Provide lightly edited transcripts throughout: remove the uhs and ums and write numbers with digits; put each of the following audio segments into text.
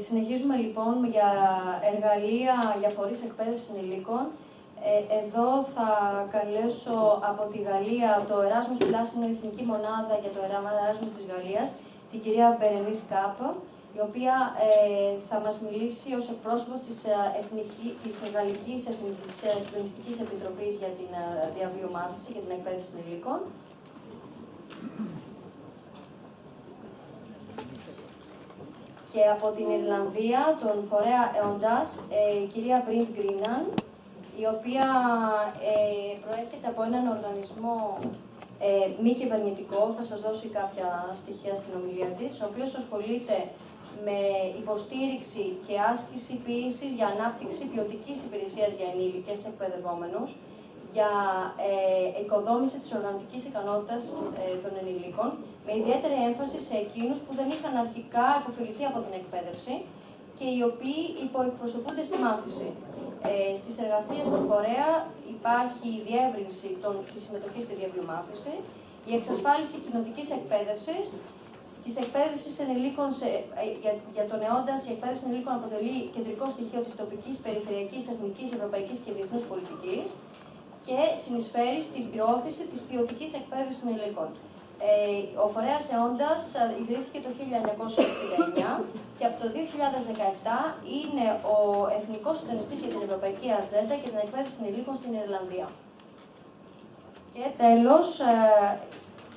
Συνεχίζουμε λοιπόν για εργαλεία για φορείς εκπαίδευσης ενηλίκων. Εδώ θα καλέσω από τη Γαλλία το Erasmus Plus, είναι η εθνική μονάδα για το Erasmus της Γαλλίας, την κυρία Μπερενής Κάπα, η οποία θα μας μιλήσει ως εκπρόσωπος της Γαλλικής Συντονιστικής Επιτροπής για την διαβίου μάθηση και την εκπαίδευση ενηλίκων. Και από την Ιρλανδία, τον φορέα EONDAS, η κυρία Μπριντ Γκρίναν, η οποία προέρχεται από έναν οργανισμό μη κυβερνητικό, θα σας δώσω κάποια στοιχεία στην ομιλία της, ο οποίος ασχολείται με υποστήριξη και άσκηση πίεσης για ανάπτυξη ποιοτικής υπηρεσίας για ενήλικες εκπαιδευόμενους, για οικοδόμηση της οργανωτικής ικανότητας των ενηλίκων, με ιδιαίτερη έμφαση σε εκείνους που δεν είχαν αρχικά υποφεληθεί από την εκπαίδευση και οι οποίοι υποεκπροσωπούνται στη μάθηση. Στις εργασίες του φορέα υπάρχει η διεύρυνση της συμμετοχής στη διαβίου μάθηση, η εξασφάλιση κοινοτικής εκπαίδευσης, της εκπαίδευσης ενηλίκων για τον EONDAS. Η εκπαίδευση ενηλίκων αποτελεί κεντρικό στοιχείο της τοπικής, περιφερειακής, εθνικής, ευρωπαϊκής και διεθνούς πολιτικής και συνεισφέρει στην προώθηση της ποιοτικής εκπαίδευσης ενηλίκων. Ο φορέας EONDAS ιδρύθηκε το 1969 και από το 2017 είναι ο Εθνικός Συντονιστής για την Ευρωπαϊκή Ατζέντα και την εκπαίδευση ενηλίκων στην Ιρλανδία. Και τέλος,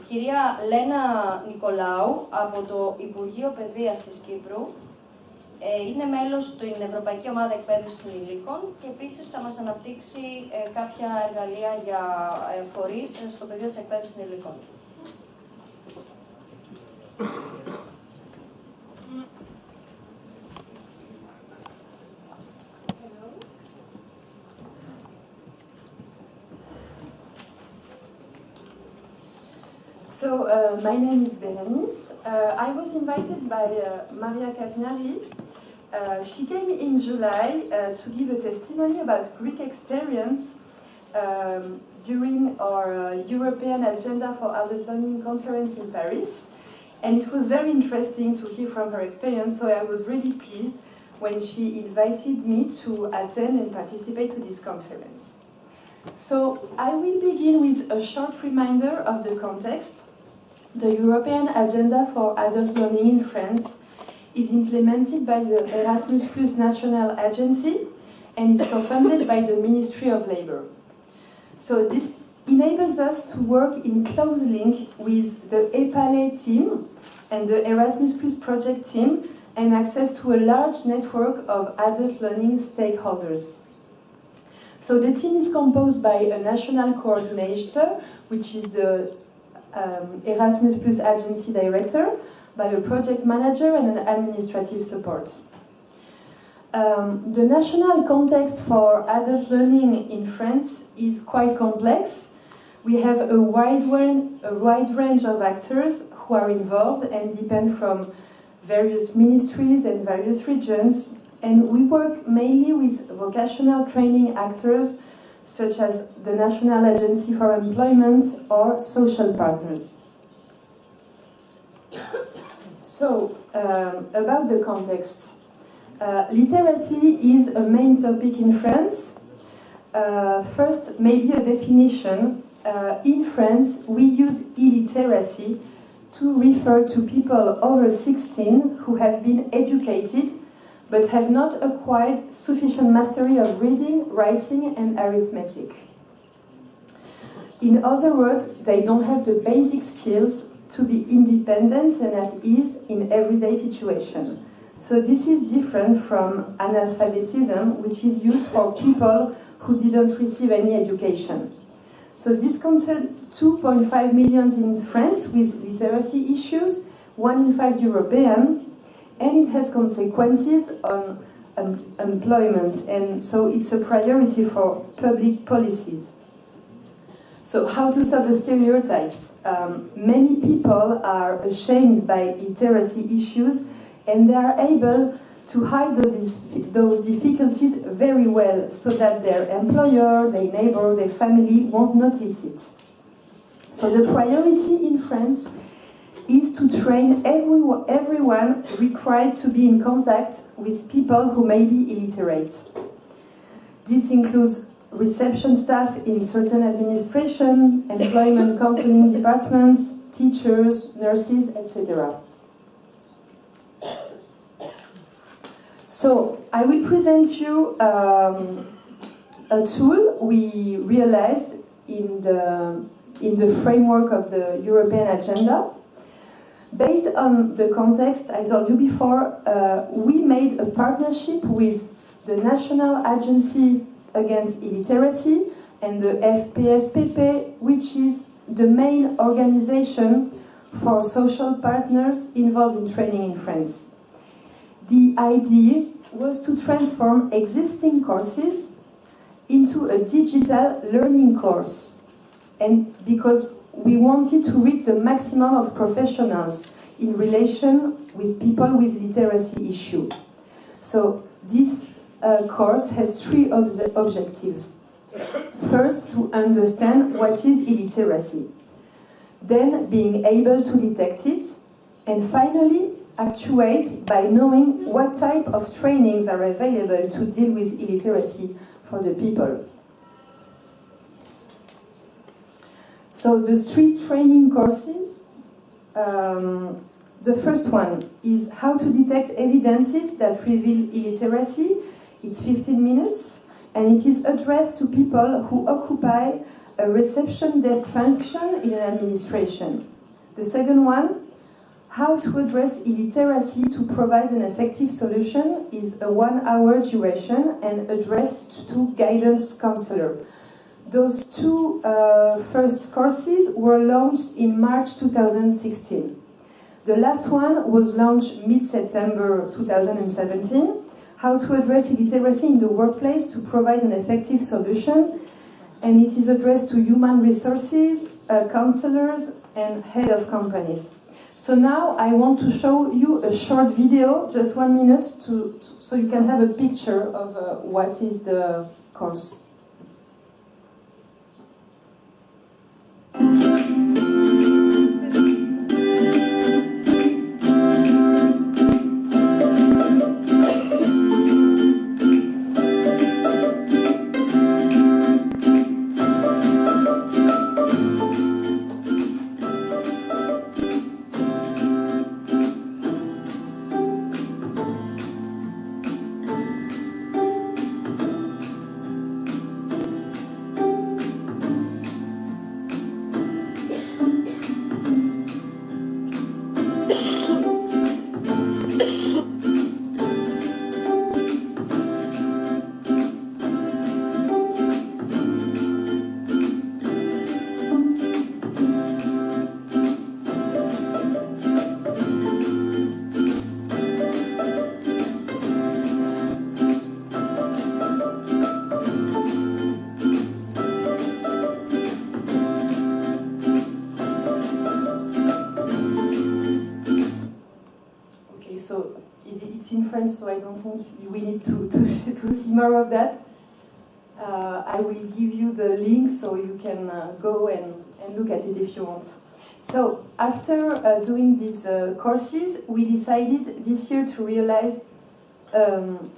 η κυρία Λένα Νικολάου από το Υπουργείο Παιδείας της Κύπρου είναι μέλος στην Ευρωπαϊκή Ομάδα Εκπαίδευσης Ενηλίκων και επίσης θα μας αναπτύξει κάποια εργαλεία για φορείς στο πεδίο της εκπαίδευσης ενηλίκων. So, my name is Berenice. I was invited by Maria Cagnari. She came in July to give a testimony about Greek experience during our European Agenda for Adult Learning conference in Paris. And it was very interesting to hear from her experience, so I was really pleased when she invited me to attend and participate to this conference. So I will begin with a short reminder of the context. The European Agenda for Adult Learning in France is implemented by the Erasmus Plus National Agency and is co-funded by the Ministry of Labour. So this enables us to work in close link with the EPALE team and the Erasmus Plus project team and access to a large network of adult learning stakeholders. So the team is composed by a national coordinator, which is the Erasmus Plus Agency Director, by a project manager and an administrative support. The national context for adult learning in France is quite complex. We have a wide range of actors who are involved and depend from various ministries and various regions, and we work mainly with vocational training actors such as the National Agency for Employment or social partners. So, about the context. Literacy is a main topic in France. First, maybe a definition. In France, we use illiteracy to refer to people over 16 who have been educated but have not acquired sufficient mastery of reading, writing, and arithmetic. In other words, they don't have the basic skills to be independent and at ease in everyday situation. So this is different from analphabetism, which is used for people who didn't receive any education. So this concerns 2.5 million in France with literacy issues, 1 in 5 European, and it has consequences on employment, and so it's a priority for public policies. So how to stop the stereotypes? Many people are ashamed by literacy issues, and they are able to hide those difficulties very well so that their employer, their neighbor, their family won't notice it. So the priority in France is to train everyone required to be in contact with people who may be illiterate. This includes reception staff in certain administration, employment counseling departments, teachers, nurses, etc. So I will present you a tool we realized in the framework of the European agenda. Based on the context I told you before, we made a partnership with the National Agency Against Illiteracy and the FPSPP, which is the main organization for social partners involved in training in France. The idea was to transform existing courses into a digital learning course, and because we wanted to reach the maximum of professionals in relation with people with literacy issue. So this course has three objectives. First, to understand what is illiteracy, then being able to detect it, and finally actuate by knowing what type of trainings are available to deal with illiteracy for the people. So the three training courses, the first one is how to detect evidences that reveal illiteracy. It's 15 minutes, and it is addressed to people who occupy a reception desk function in an administration. The second one, how to address illiteracy to provide an effective solution, is a 1 hour duration and addressed to guidance counselor. Those two first courses were launched in March 2016. The last one was launched mid-September 2017, how to address illiteracy in the workplace to provide an effective solution, and it is addressed to human resources, counselors, and head of companies. So now I want to show you a short video, just 1 minute, so you can have a picture of what is the course. So it's in French, so I don't think we need to see more of that. I will give you the link so you can go and look at it if you want. So after doing these courses, we decided this year to realize an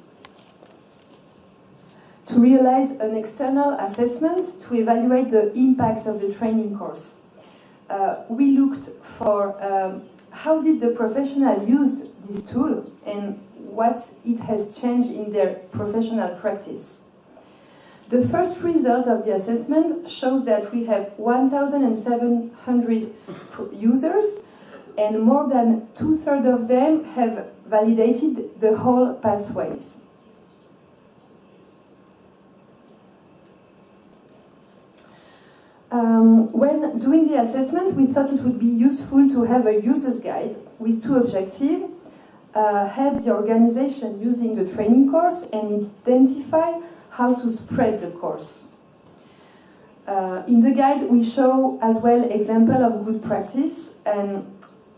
external assessment to evaluate the impact of the training course. We looked for how did the professional use this tool and what it has changed in their professional practice. The first result of the assessment shows that we have 1,700 users, and more than 2/3 of them have validated the whole pathways. When doing the assessment, we thought it would be useful to have a user's guide with two objectives: help the organization using the training course and identify how to spread the course. In the guide, we show as well examples of good practice, and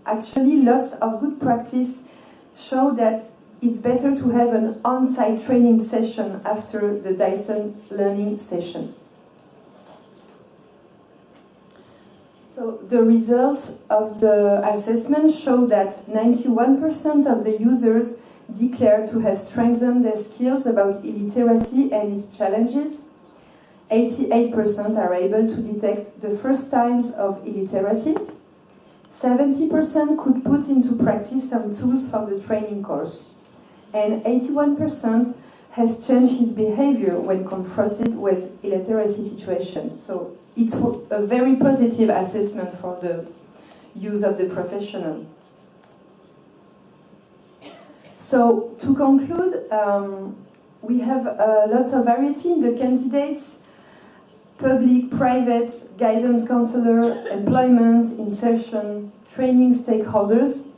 actually lots of good practice show that it's better to have an on-site training session after the distance learning session. So the results of the assessment show that 91% of the users declare to have strengthened their skills about illiteracy and its challenges. 88% are able to detect the first signs of illiteracy. 70% could put into practice some tools from the training course. And 81% has changed his behavior when confronted with illiteracy situations. So it's a very positive assessment for the use of the professional. So to conclude, we have lots of variety in the candidates: public, private, guidance counselor, employment, insertion, training stakeholders.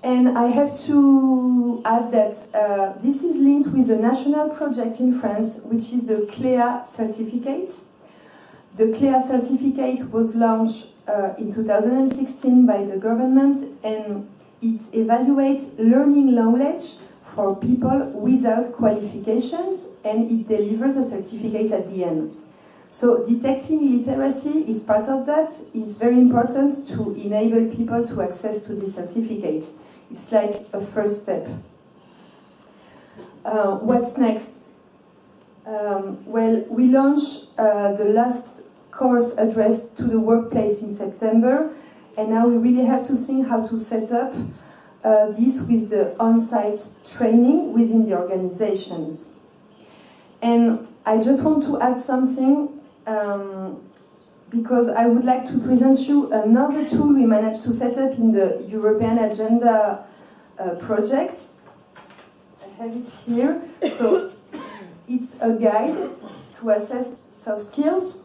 And I have to add that this is linked with a national project in France, which is the CLEA certificate. The CLEA certificate was launched in 2016 by the government, and it evaluates learning knowledge for people without qualifications, and it delivers a certificate at the end. So detecting illiteracy is part of that. It's very important to enable people to access to this certificate. It's like a first step. What's next? Well, we launched the last course addressed to the workplace in September, and now we really have to think how to set up this with the on-site training within the organizations. And I just want to add something because I would like to present you another tool we managed to set up in the European Agenda project. I have it here. So it's a guide to assess soft skills.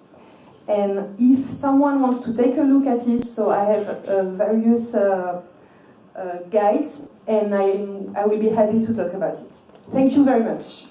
And if someone wants to take a look at it, so I have various guides, and I will be happy to talk about it. Thank you very much.